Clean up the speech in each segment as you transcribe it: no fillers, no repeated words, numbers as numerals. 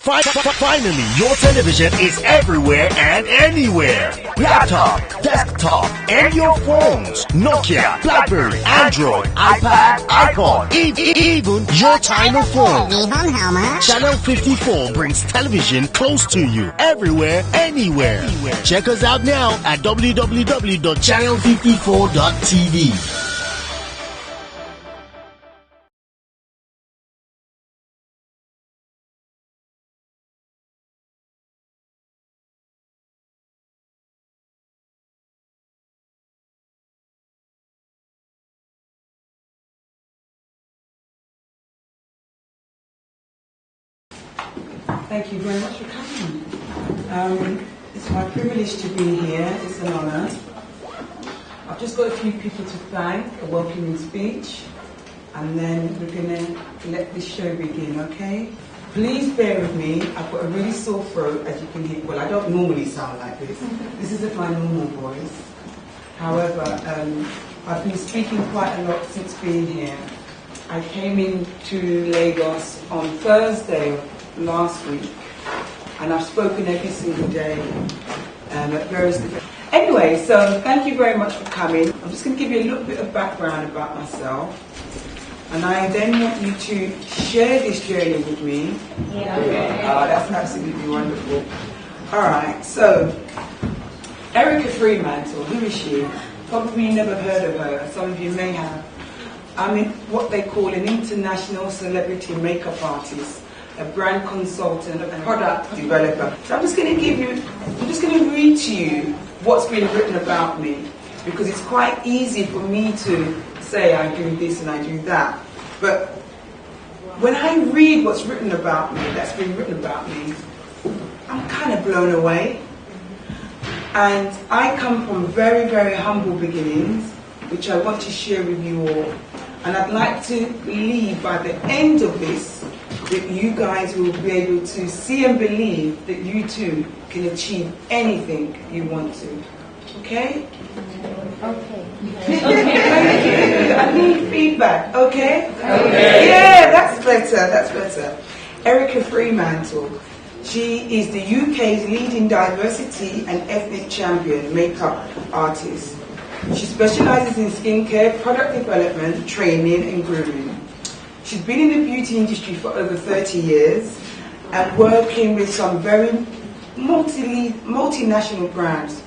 Finally, your television is everywhere and anywhere. Laptop, desktop, and your phones. Nokia, BlackBerry, Android, iPad, iPod, even your China phone. Channel 54 brings television close to you, everywhere, anywhere. Check us out now at www.channel54.tv. Thank you very much for coming. It's my privilege to be here. It's an honor. I've just got a few people to thank, a welcoming speech, and then we're going to let this show begin, okay? Please bear with me. I've got a really sore throat, as you can hear. Well, I don't normally sound like this. This isn't my normal voice. However, I've been speaking quite a lot since being here. I came into Lagos on Thursday last week, and I've spoken every single day at various different... Anyway, so thank you very much for coming. I'm just going to give you a little bit of background about myself, and I then want you to share this journey with me. Yeah. Oh, that's absolutely wonderful. Alright, so Eryca Freemantle, who is she? Probably never heard of her. Some of you may have. I'm what they call an international celebrity makeup artist, a brand consultant, a product developer. So I'm just going to read to you what's been written about me, because it's quite easy for me to say I do this and I do that. But when I read what's written about me, that's been written about me, I'm kind of blown away. And I come from very, very humble beginnings, which I want to share with you all. And I'd like to believe by the end of this that you guys will be able to see and believe that you too can achieve anything you want to. Okay? Okay. Thank you. I need feedback. Okay? Okay. Yeah, that's better. That's better. Eryca Freemantle. She is the UK's leading diversity and ethnic champion makeup artist. She specializes in skincare, product development, training and grooming. She's been in the beauty industry for over 30 years and working with some very multinational brands.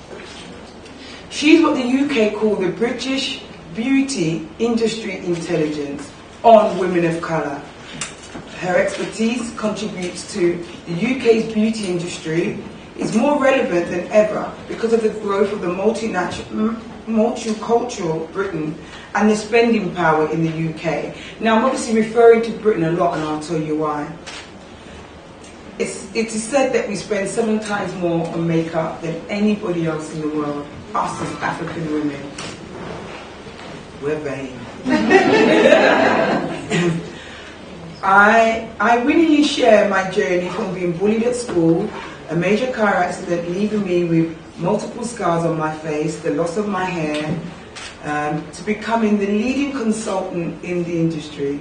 She's what the UK call the British Beauty Industry Intelligence on women of colour. Her expertise contributes to the UK's beauty industry, is more relevant than ever because of the growth of the multicultural Britain and the spending power in the UK. Now, I'm obviously referring to Britain a lot, and I'll tell you why. It is said that we spend 7 times more on makeup than anybody else in the world, us as African women. We're vain. I willingly share my journey from being bullied at school, a major car accident leaving me with multiple scars on my face, the loss of my hair, to becoming the leading consultant in the industry.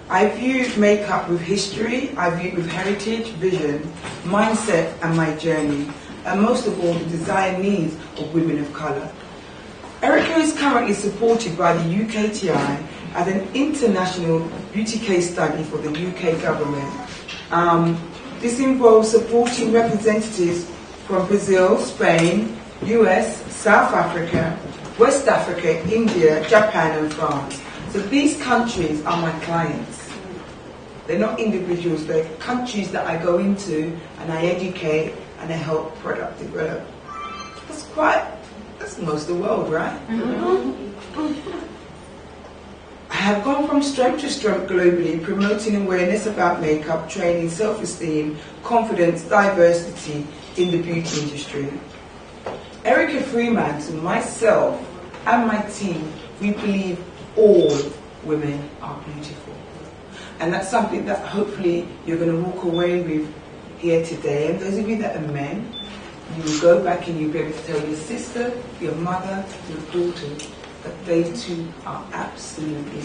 I view makeup with history, I view it with heritage, vision, mindset and my journey, and most of all the desired needs of women of colour. Eryca is currently supported by the UKTI as an international beauty case study for the UK government. This involves supporting representatives from Brazil, Spain, US, South Africa, West Africa, India, Japan and France. So these countries are my clients. They're not individuals, they're countries that I go into and I educate and I help product develop. That's most of the world, right? Mm-hmm. I have gone from strength to strength globally, promoting awareness about makeup, training, self-esteem, confidence, diversity in the beauty industry. Eryca Freemantle, myself and my team, we believe all women are beautiful. And that's something that hopefully you're going to walk away with here today. And those of you that are men, you will go back and you'll be able to tell your sister, your mother, your daughter, that they too are absolutely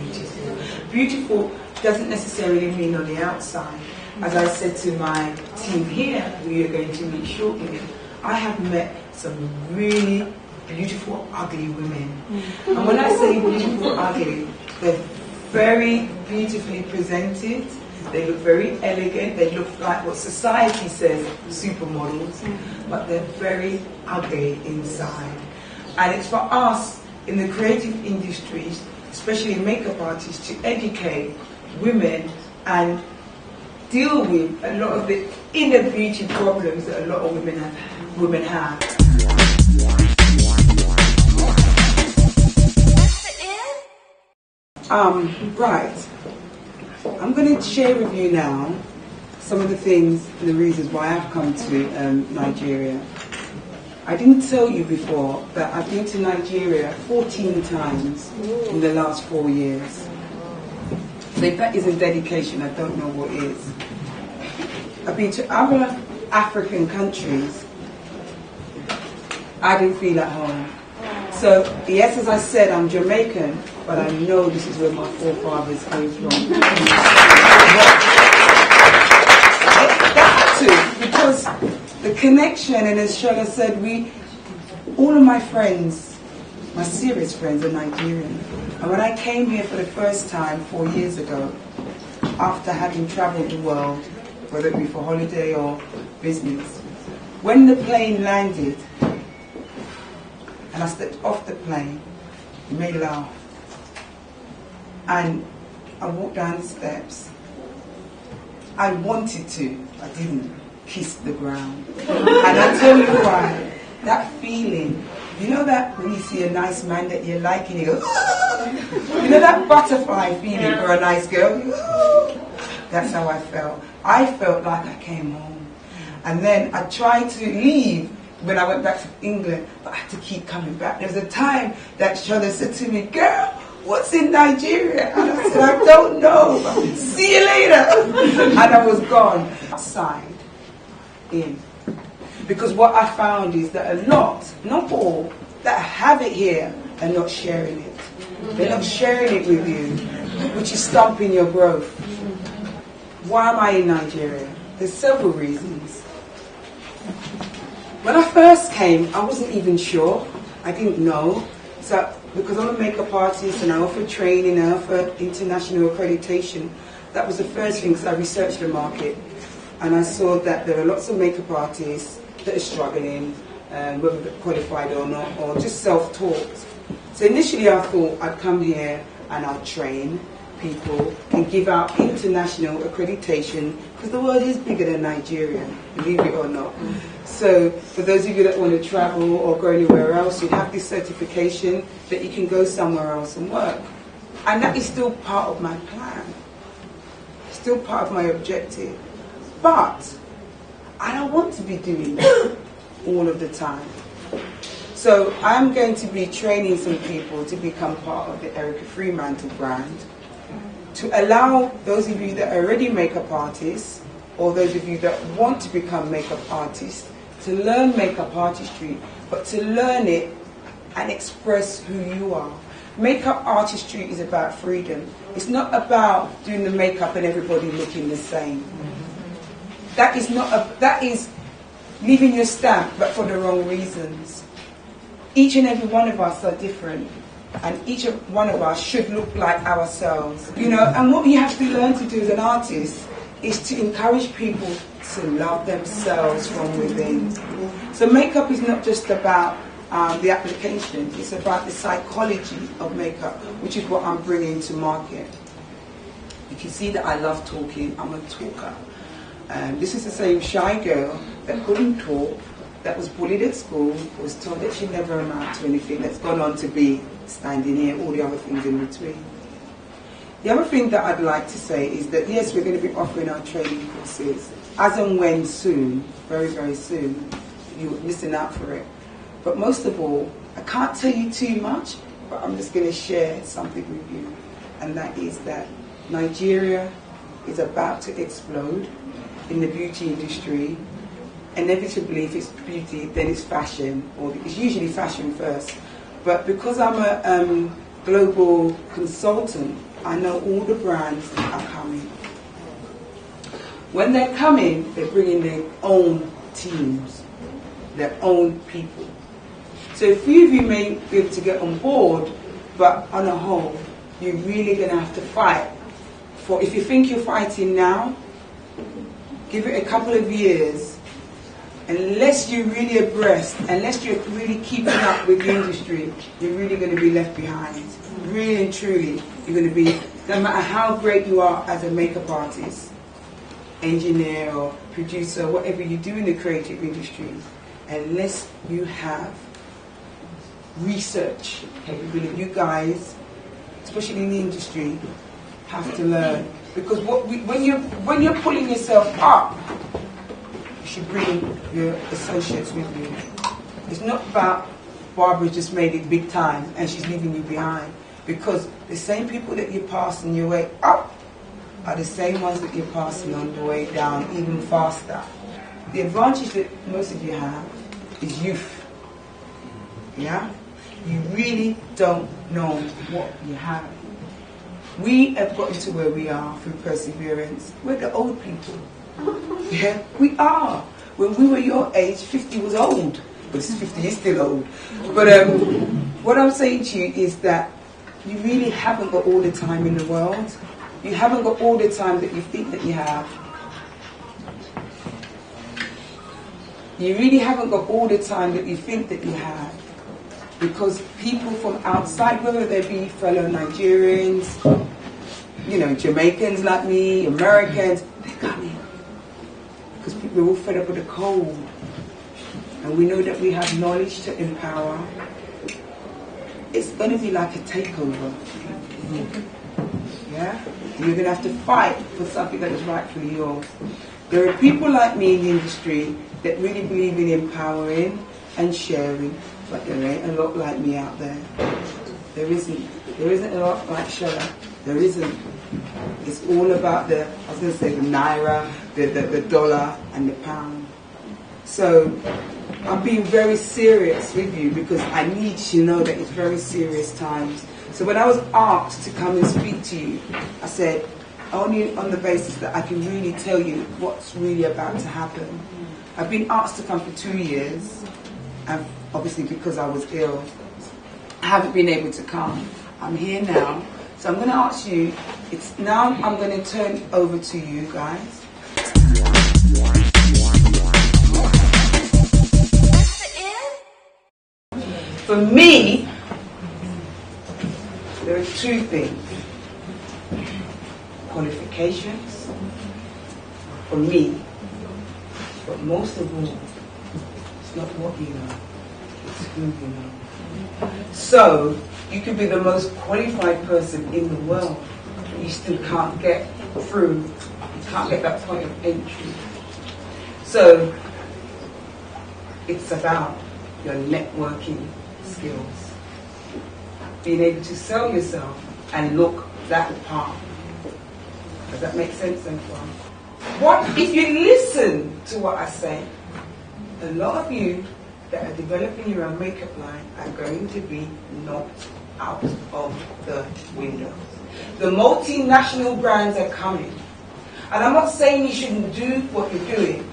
beautiful. Beautiful doesn't necessarily mean on the outside. As I said to my team here, we are going to meet shortly, I have met some really beautiful, ugly women. And when I say beautiful, ugly, they're very beautifully presented, they look very elegant, they look like what society says supermodels, but they're very ugly inside. And it's for us in the creative industries, especially makeup artists, to educate women and deal with a lot of the inner beauty problems that a lot of women have. Right. I'm going to share with you now some of the things and the reasons why I've come to Nigeria. I didn't tell you before that I've been to Nigeria 14 times in the last 4 years. So if that isn't dedication, I don't know what is. I've been to other African countries. I didn't feel at home. So yes, as I said, I'm Jamaican, but I know this is where my forefathers came from. That too, because the connection, and as Shola said, all of my friends, my serious friends, are Nigerian. And when I came here for the first time 4 years ago, after having travelled the world, whether it be for holiday or business, when the plane landed and I stepped off the plane, you may laugh, and I walked down the steps, I wanted to, I didn't, kiss the ground. And I'll tell you why. That feeling, you know that when you see a nice man that you like and you go, you know that butterfly feeling for a nice girl? That's how I felt. I felt like I came home. And then I tried to leave when I went back to England, but I had to keep coming back. There was a time that Shola said to me, girl, what's in Nigeria? And I said, I don't know. See you later. And I was gone. Outside in. Because what I found is that a lot, not all, that have it here are not sharing it. They're not sharing it with you, which is stopping your growth. Why am I in Nigeria? There's several reasons. When I first came, I wasn't even sure. I didn't know. So, because I'm a makeup artist and I offer training, I offer international accreditation, that was the first thing, because I researched the market. And I saw that there are lots of makeup artists that are struggling, whether they're qualified or not, or just self-taught. So initially I thought I'd come here and I'll train people and give out international accreditation, because the world is bigger than Nigeria, believe it or not. So for those of you that want to travel or go anywhere else, you have this certification that you can go somewhere else and work. And that is still part of my plan, still part of my objective. But I don't want to be doing that all of the time. So I'm going to be training some people to become part of the Eryca Freemantle brand, to allow those of you that are already makeup artists, or those of you that want to become makeup artists, to learn makeup artistry, but to learn it and express who you are. Makeup artistry is about freedom. It's not about doing the makeup and everybody looking the same. That is leaving your stamp, but for the wrong reasons. Each and every one of us are different, and each one of us should look like ourselves. You know, and what you have to learn to do as an artist is to encourage people to love themselves from within. So makeup is not just about the application, it's about the psychology of makeup, which is what I'm bringing to market. You can see that I love talking, I'm a talker. This is the same shy girl that couldn't talk, that was bullied at school, was told that she'd never amount to anything, that's gone on to be standing here, all the other things in between. The other thing that I'd like to say is that yes, we're going to be offering our training courses as and when soon, very, very soon. You're missing out for it. But most of all, I can't tell you too much, but I'm just going to share something with you. And that is that Nigeria is about to explode in the beauty industry. Inevitably, if it's beauty, then it's fashion, or it's usually fashion first. But because I'm a global consultant, I know all the brands that are coming. When they're coming, they're bringing their own teams, their own people. So a few of you may be able to get on board, but on a whole, you're really going to have to fight. For if you think you're fighting now, give it a couple of years. Unless you're really abreast, unless you're really keeping up with the industry, you're really going to be left behind. Really and truly, you're going to be, no matter how great you are as a makeup artist, engineer or producer, whatever you do in the creative industry, unless you have research capability, you guys, especially in the industry, have to learn. Because when you're pulling yourself up, you should bring your associates with you. It's not about Barbara just made it big time and she's leaving you behind. Because the same people that you're passing your way up are the same ones that you're passing on the way down even faster. The advantage that most of you have is youth. Yeah? You really don't know what you have. We have gotten to where we are through perseverance. We're the old people. Yeah, we are. When we were your age, 50 was old. But 50 is still old. But what I'm saying to you is that you really haven't got all the time in the world. You haven't got all the time that you think that you have. You really haven't got all the time that you think that you have. Because people from outside, whether they be fellow Nigerians, you know, Jamaicans like me, Americans, they're coming. Because people are all fed up with the cold. And we know that we have knowledge to empower. It's going to be like a takeover. Yeah? You're going to have to fight for something that is rightfully yours. There are people like me in the industry that really believe in empowering and sharing, but there ain't a lot like me out there. There isn't a lot like Shola. There isn't. It's all about the naira, the dollar, and the pound. So I'm being very serious with you because I need you to know that it's very serious times. So when I was asked to come and speak to you, I said, only on the basis that I can really tell you what's really about to happen. I've been asked to come for 2 years, and obviously because I was ill, I haven't been able to come. I'm here now. So I'm going to ask you, I'm going to turn over to you guys. For me, there are two things. Qualifications, for me, but most of all, it's not what you know, it's who you know. So, you could be the most qualified person in the world, but you still can't get through, you can't get that point of entry. So, it's about your networking skills. Being able to sell yourself and look that part. Does that make sense so far? What if you listen to what I say? A lot of you that are developing your own makeup line are going to be knocked out of the window. The multinational brands are coming. And I'm not saying you shouldn't do what you're doing,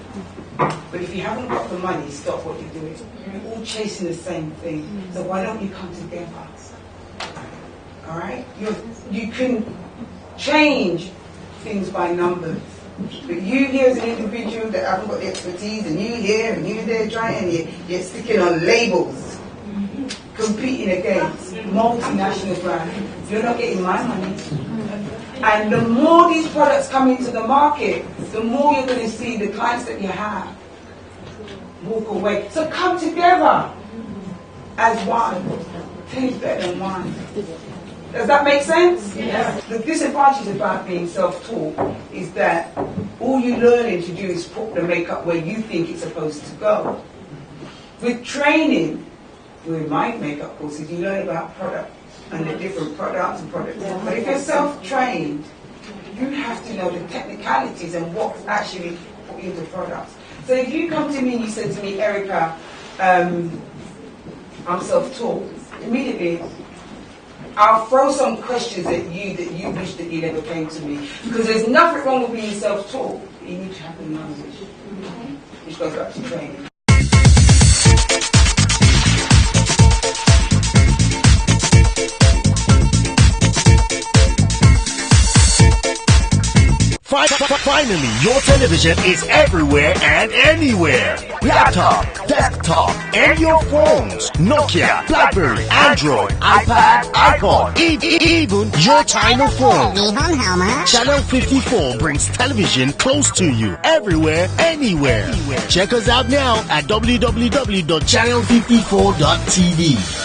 but if you haven't got the money, stop what you're doing. You're all chasing the same thing. So why don't you come together? All right? You can change things by numbers. But you here as an individual that haven't got the expertise, and you here and you there trying, and you're sticking on labels, competing against multinational brands. You're not getting my money. And the more these products come into the market, the more you're going to see the clients that you have walk away. So come together as one. 10 is better than one. Does that make sense? Yes. The disadvantage about being self-taught is that all you're learning to do is put the makeup where you think it's supposed to go. With training, with my makeup courses, you learn about products and the different products and products. But if you're self-trained, you have to know the technicalities and what's actually put into products. So if you come to me and you say to me, Eryca, I'm self-taught, immediately I'll throw some questions at you that you wish that you never came to me. Because there's nothing wrong with being self-taught. you need to have the knowledge. Which goes back to training. Finally, your television is everywhere and anywhere. Laptop, desktop, and your phones. Nokia, BlackBerry, Android, iPad, iPod, even your China phone. Channel 54 brings television close to you, everywhere, anywhere. Check us out now at www.channel54.tv.